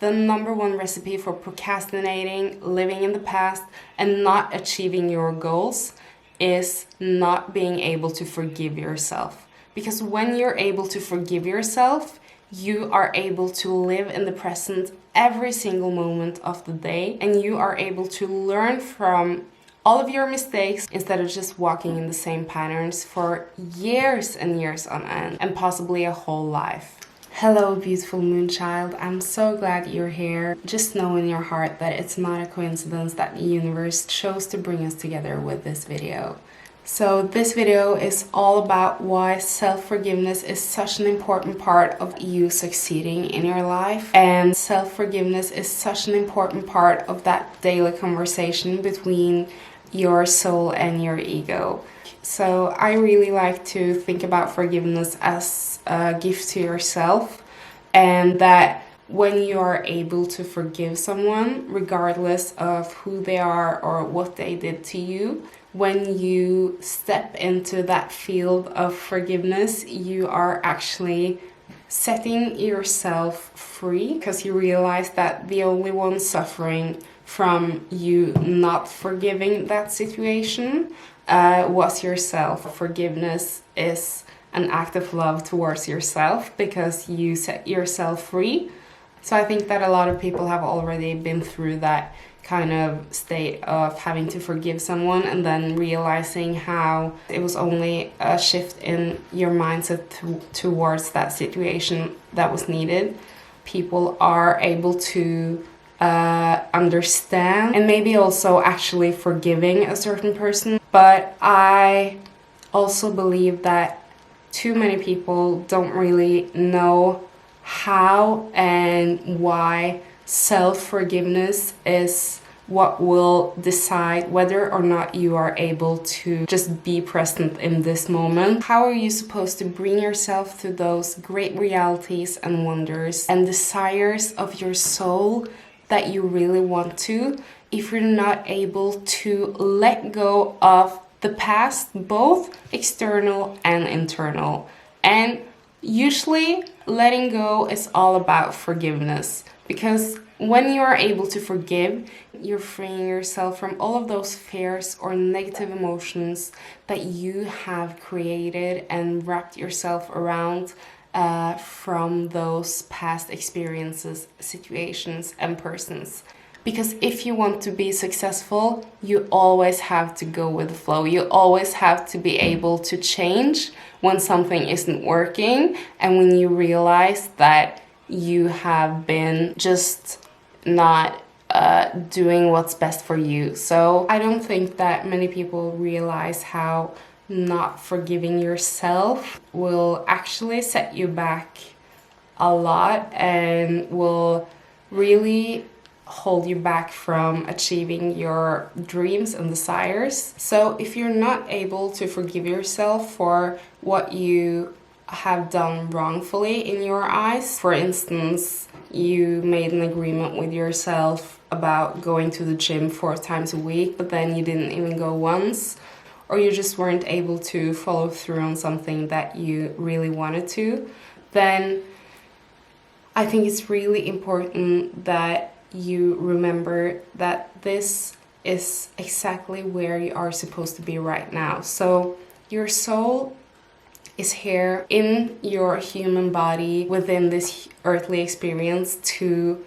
the number one recipe for procrastinating, living in the past, and not achieving your goals is not being able to forgive yourself. Because when you're able to forgive yourself, you are able to live in the present every single moment of the day, and you are able to learn from all of your mistakes instead of just walking in the same patterns for years and years on end, and possibly a whole life. Hello, beautiful moonchild. I'm so glad you're here. Just know in your heart that it's not a coincidence that the universe chose to bring us together with this video. So this video is all about why self-forgiveness is such an important part of you succeeding in your life, and self-forgiveness is such an important part of that daily conversation between your soul and your ego. So I really like to think about forgiveness as a gift to yourself, and that when you are able to forgive someone, regardless of who they are or what they did to you, when you step into that field of forgiveness, you are actually setting yourself free, because you realize that the only one suffering from you not forgiving that situation was yourself. Forgiveness is an act of love towards yourself because you set yourself free. So I think that a lot of people have already been through that kind of state of having to forgive someone and then realizing how it was only a shift in your mindset towards that situation that was needed. People are able to understand and maybe also actually forgiving a certain person. But I also believe that too many people don't really know how and why self-forgiveness is what will decide whether or not you are able to just be present in this moment. How are you supposed to bring yourself to those great realities and wonders and desires of your soul that you really want to, if you're not able to let go of the past, both external and internal? And usually letting go is all about forgiveness, because when you are able to forgive, you're freeing yourself from all of those fears or negative emotions that you have created and wrapped yourself around from those past experiences, situations, and persons. Because if you want to be successful, you always have to go with the flow. You always have to be able to change when something isn't working, and when you realize that you have been just not doing what's best for you. So I don't think that many people realize how not forgiving yourself will actually set you back a lot and will really hold you back from achieving your dreams and desires. So if you're not able to forgive yourself for what you have done wrongfully in your eyes, for instance, you made an agreement with yourself about going to the gym 4 times a week, but then you didn't even go once, or you just weren't able to follow through on something that you really wanted to, then I think it's really important that you remember that this is exactly where you are supposed to be right now. So your soul is here in your human body within this earthly experience to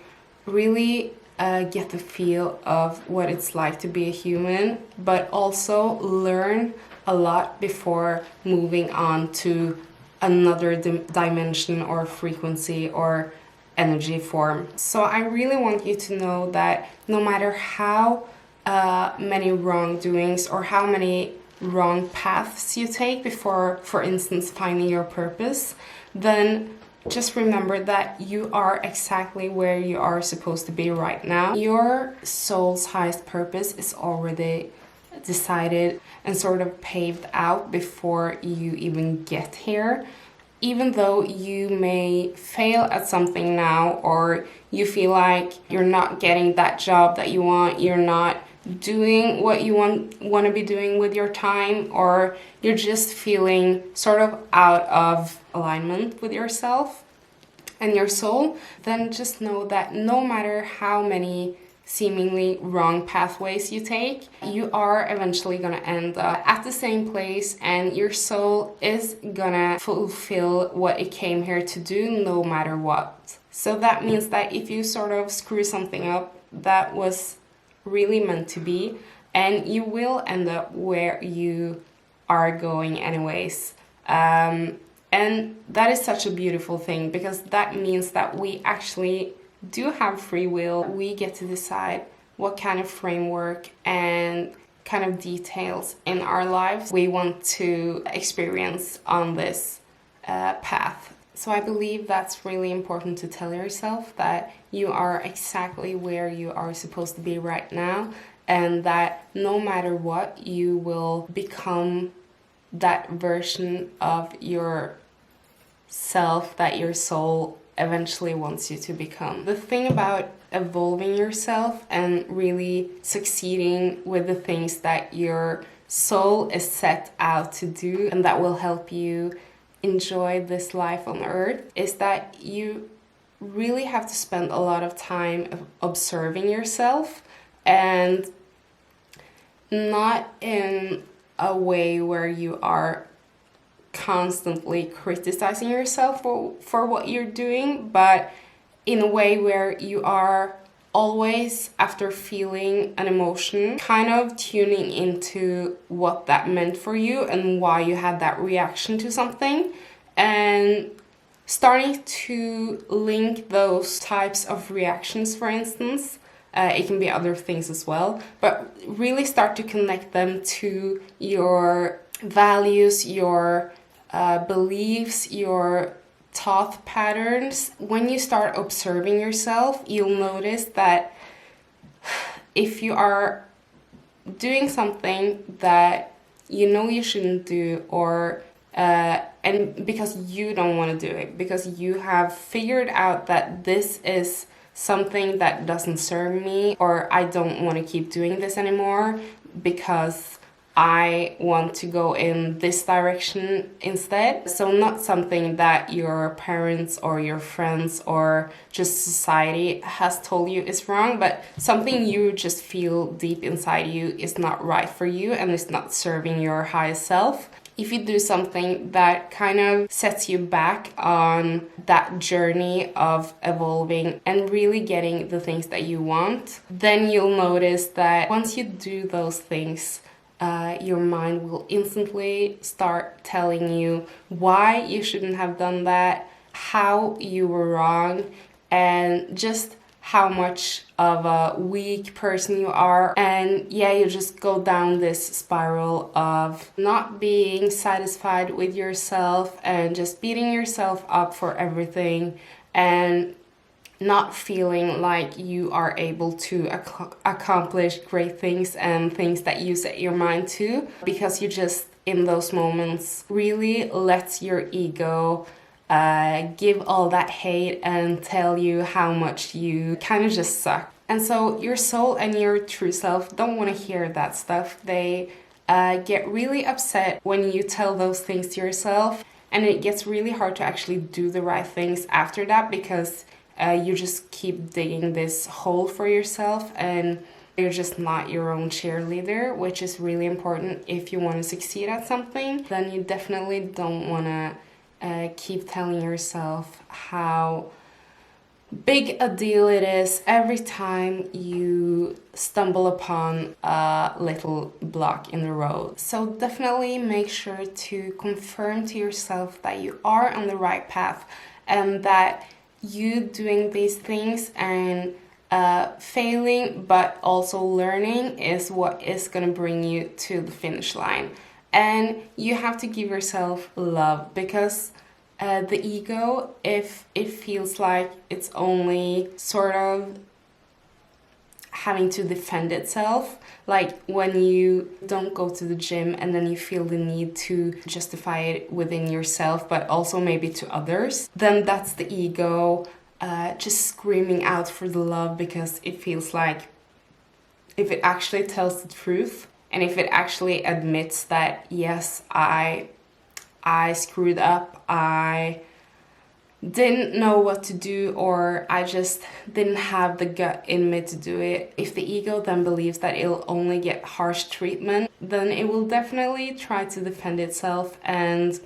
really get the feel of what it's like to be a human, but also learn a lot before moving on to another dimension or frequency or energy form. So I really want you to know that no matter how many wrongdoings or how many wrong paths you take before, for instance, finding your purpose, then just remember that you are exactly where you are supposed to be right now. Your soul's highest purpose is already decided and sort of paved out before you even get here. Even though you may fail at something now, or you feel like you're not getting that job that you want, you're not doing what you want to be doing with your time, or you're just feeling sort of out of alignment with yourself, and your soul, then just know that no matter how many seemingly wrong pathways you take, you are eventually gonna end up at the same place, and your soul is gonna fulfill what it came here to do no matter what. So that means that if you sort of screw something up that was really meant to be, and you will end up where you are going anyways. And that is such a beautiful thing, because that means that we actually do have free will. We get to decide what kind of framework and kind of details in our lives we want to experience on this path. So I believe that's really important to tell yourself that you are exactly where you are supposed to be right now, and that no matter what, you will become that version of yourself that your soul eventually wants you to become. The thing about evolving yourself and really succeeding with the things that your soul is set out to do and that will help you enjoy this life on earth is that you really have to spend a lot of time observing yourself, and not in a way where you are constantly criticizing yourself for what you're doing, but in a way where you are always, after feeling an emotion, kind of tuning into what that meant for you and why you had that reaction to something, and starting to link those types of reactions, for instance. It can be other things as well, but really start to connect them to your values, your beliefs, your thought patterns. When you start observing yourself, you'll notice that if you are doing something that you know you shouldn't do, or and because you don't want to do it, because you have figured out that this is something that doesn't serve me, or I don't want to keep doing this anymore because I want to go in this direction instead. So not something that your parents or your friends or just society has told you is wrong, but something you just feel deep inside you is not right for you and is not serving your highest self. If you do something that kind of sets you back on that journey of evolving and really getting the things that you want, then you'll notice that once you do those things, your mind will instantly start telling you why you shouldn't have done that, how you were wrong, and just how much of a weak person you are. And yeah, you just go down this spiral of not being satisfied with yourself and just beating yourself up for everything, and not feeling like you are able to accomplish great things and things that you set your mind to, because you just in those moments really let your ego give all that hate and tell you how much you kind of just suck. And so your soul and your true self don't want to hear that stuff. They get really upset when you tell those things to yourself, and it gets really hard to actually do the right things after that, because you just keep digging this hole for yourself and you're just not your own cheerleader, which is really important if you want to succeed at something. Then you definitely don't want to keep telling yourself how big a deal it is every time you stumble upon a little block in the road. So definitely make sure to confirm to yourself that you are on the right path, and that you doing these things and failing but also learning is what is going to bring you to the finish line. And you have to give yourself love, because the ego, if it feels like it's only sort of having to defend itself, like when you don't go to the gym and then you feel the need to justify it within yourself but also maybe to others, then that's the ego just screaming out for the love, because it feels like if it actually tells the truth and if it actually admits that yes, I screwed up, I didn't know what to do, or I just didn't have the gut in me to do it. If the ego then believes that it'll only get harsh treatment, then it will definitely try to defend itself and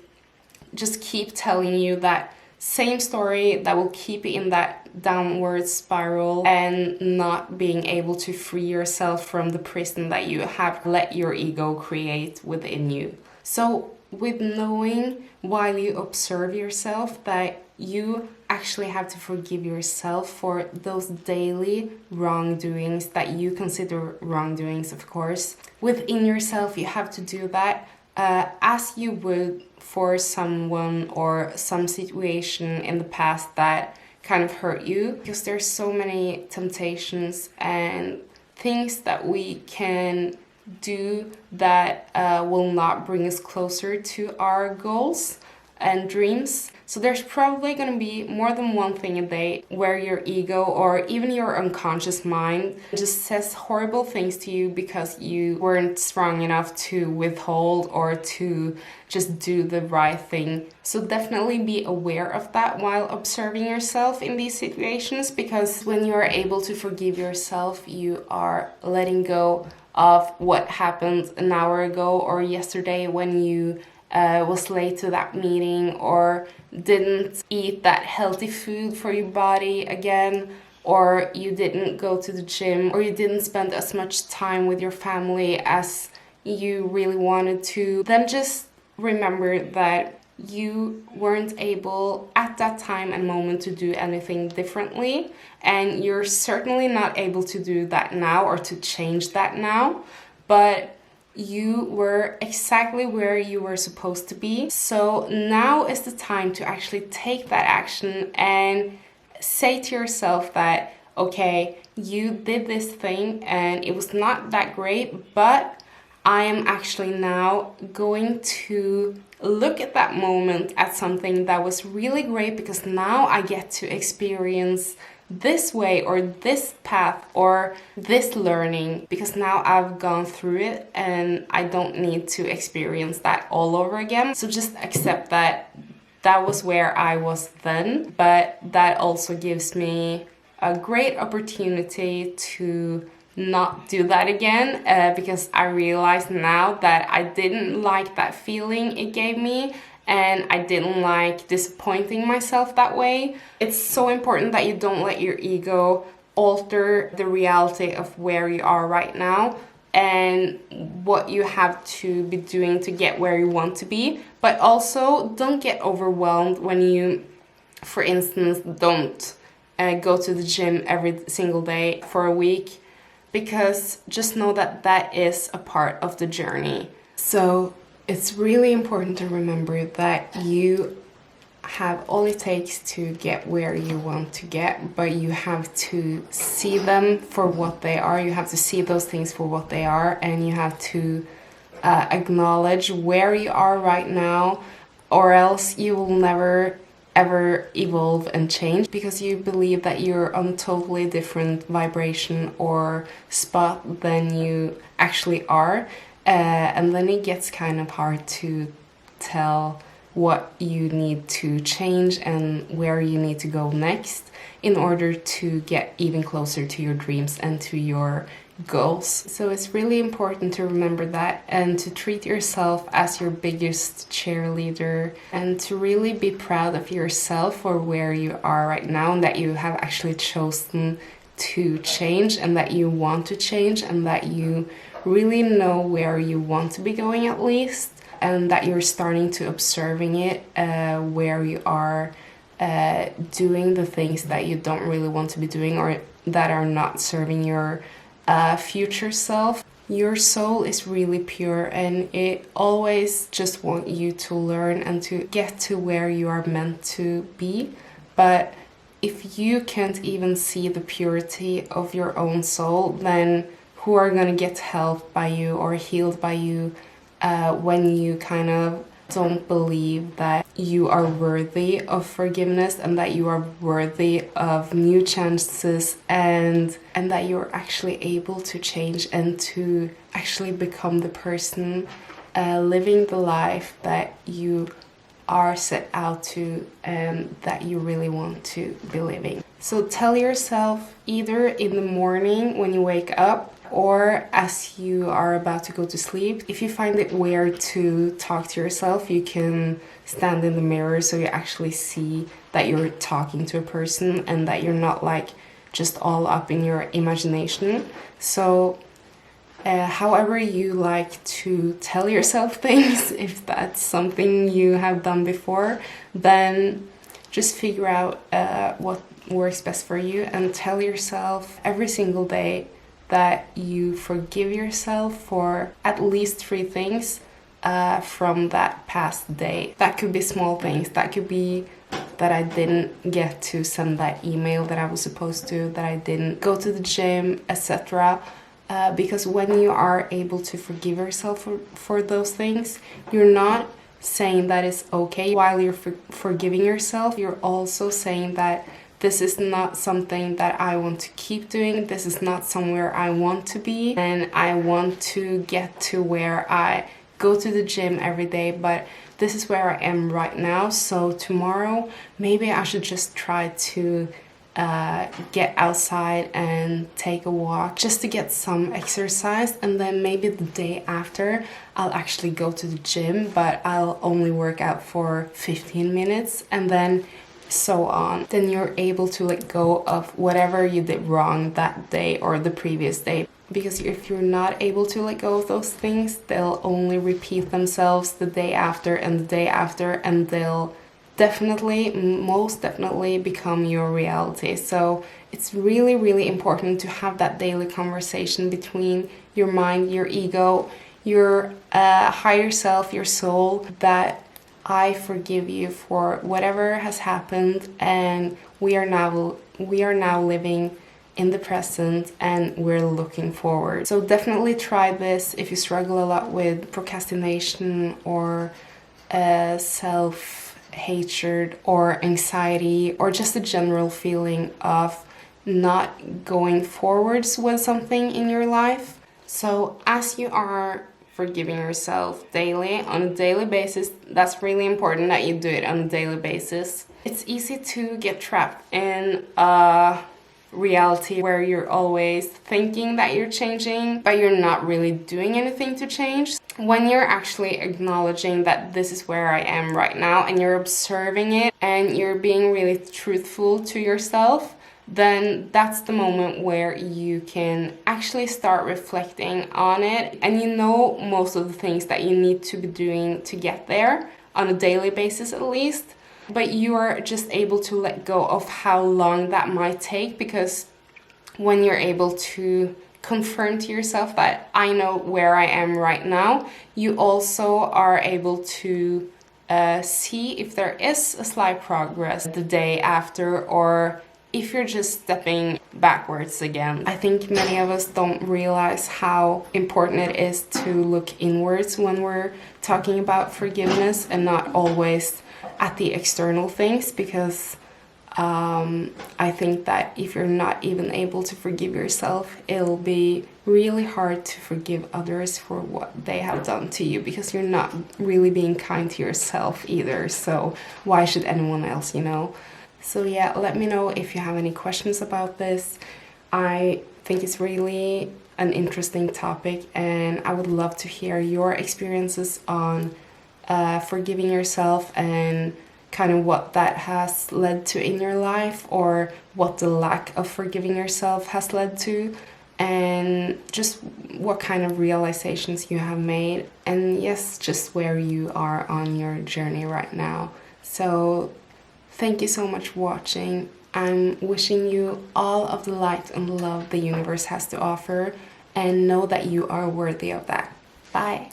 just keep telling you that same story that will keep you in that downward spiral and not being able to free yourself from the prison that you have let your ego create within you. So with knowing while you observe yourself that you actually have to forgive yourself for those daily wrongdoings that you consider wrongdoings, of course. Within yourself, you have to do that as you would for someone or some situation in the past that kind of hurt you, because there's so many temptations and things that we can do that will not bring us closer to our goals and dreams. So there's probably going to be more than one thing a day where your ego or even your unconscious mind just says horrible things to you because you weren't strong enough to withhold or to just do the right thing. So definitely be aware of that while observing yourself in these situations, because when you are able to forgive yourself, you are letting go of what happened an hour ago or yesterday when you was late to that meeting or didn't eat that healthy food for your body again, or you didn't go to the gym, or you didn't spend as much time with your family as you really wanted to. Then just remember that you weren't able at that time and moment to do anything differently, and you're certainly not able to do that now or to change that now, but you were exactly where you were supposed to be. So now is the time to actually take that action and say to yourself that, okay, you did this thing and it was not that great, but I am actually now going to look at that moment at something that was really great, because now I get to experience this way or this path or this learning, because now I've gone through it and I don't need to experience that all over again. So just accept that that was where I was then, but that also gives me a great opportunity to not do that again, because I realize now that I didn't like that feeling it gave me, and I didn't like disappointing myself that way. It's so important that you don't let your ego alter the reality of where you are right now and what you have to be doing to get where you want to be. But also don't get overwhelmed when you, for instance, don't go to the gym every single day for a week, because just know that that is a part of the journey. So it's really important to remember that you have all it takes to get where you want to get, but you have to see them for what they are. You have to see those things for what they are, and you have to acknowledge where you are right now, or else you will never ever evolve and change, because you believe that you're on a totally different vibration or spot than you actually are. And then it gets kind of hard to tell what you need to change and where you need to go next in order to get even closer to your dreams and to your goals. So it's really important to remember that, and to treat yourself as your biggest cheerleader, and to really be proud of yourself for where you are right now, and that you have actually chosen to change, and that you want to change, and that you really know where you want to be going at least, and that you're starting to observing it where you are doing the things that you don't really want to be doing or that are not serving your future self. Your soul is really pure, and it always just wants you to learn and to get to where you are meant to be. But if you can't even see the purity of your own soul, then who are going to get helped by you or healed by you when you kind of don't believe that you are worthy of forgiveness, and that you are worthy of new chances, and that you're actually able to change and to actually become the person living the life that you are set out to and that you really want to be living. So tell yourself either in the morning when you wake up or as you are about to go to sleep. If you find it weird to talk to yourself, you can stand in the mirror so you actually see that you're talking to a person and that you're not like just all up in your imagination. So however you like to tell yourself things, if that's something you have done before, then just figure out what works best for you and tell yourself every single day that you forgive yourself for at least 3 things from that past day. That could be small things. That could be that I didn't get to send that email that I was supposed to, that I didn't go to the gym, etc. Because when you are able to forgive yourself for those things, you're not saying that it's okay. While you're forgiving yourself, you're also saying that this is not something that I want to keep doing. This is not somewhere I want to be. And I want to get to where I go to the gym every day, but this is where I am right now. So tomorrow, maybe I should just try to get outside and take a walk just to get some exercise, and then maybe the day after I'll actually go to the gym, but I'll only work out for 15 minutes, and then so on. Then you're able to let go of whatever you did wrong that day or the previous day. Because if you're not able to let go of those things, they'll only repeat themselves the day after and the day after, and they'll most definitely become your reality. So it's really, really important to have that daily conversation between your mind, your ego, your higher self, your soul, that I forgive you for whatever has happened, and we are now living in the present and we're looking forward. So definitely try this if you struggle a lot with procrastination or self-hatred or anxiety or just a general feeling of not going forwards with something in your life. So as you are forgiving yourself daily, on a daily basis, that's really important that you do it on a daily basis. It's easy to get trapped in a reality where you're always thinking that you're changing, but you're not really doing anything to change. When you're actually acknowledging that this is where I am right now, and you're observing it, and you're being really truthful to yourself, then that's the moment where you can actually start reflecting on it, and you know most of the things that you need to be doing to get there on a daily basis at least. But you are just able to let go of how long that might take, because when you're able to confirm to yourself that I know where I am right now, you also are able to see if there is a slight progress the day after, or if you're just stepping backwards again. I think many of us don't realize how important it is to look inwards when we're talking about forgiveness and not always at the external things, because I think that if you're not even able to forgive yourself, it'll be really hard to forgive others for what they have done to you, because you're not really being kind to yourself either. So why should anyone else, you know? So yeah, let me know if you have any questions about this. I think it's really an interesting topic, and I would love to hear your experiences on forgiving yourself and kind of what that has led to in your life, or what the lack of forgiving yourself has led to, and just what kind of realizations you have made, and yes, just where you are on your journey right now. So thank you so much for watching. I'm wishing you all of the light and love the universe has to offer, and know that you are worthy of that. Bye.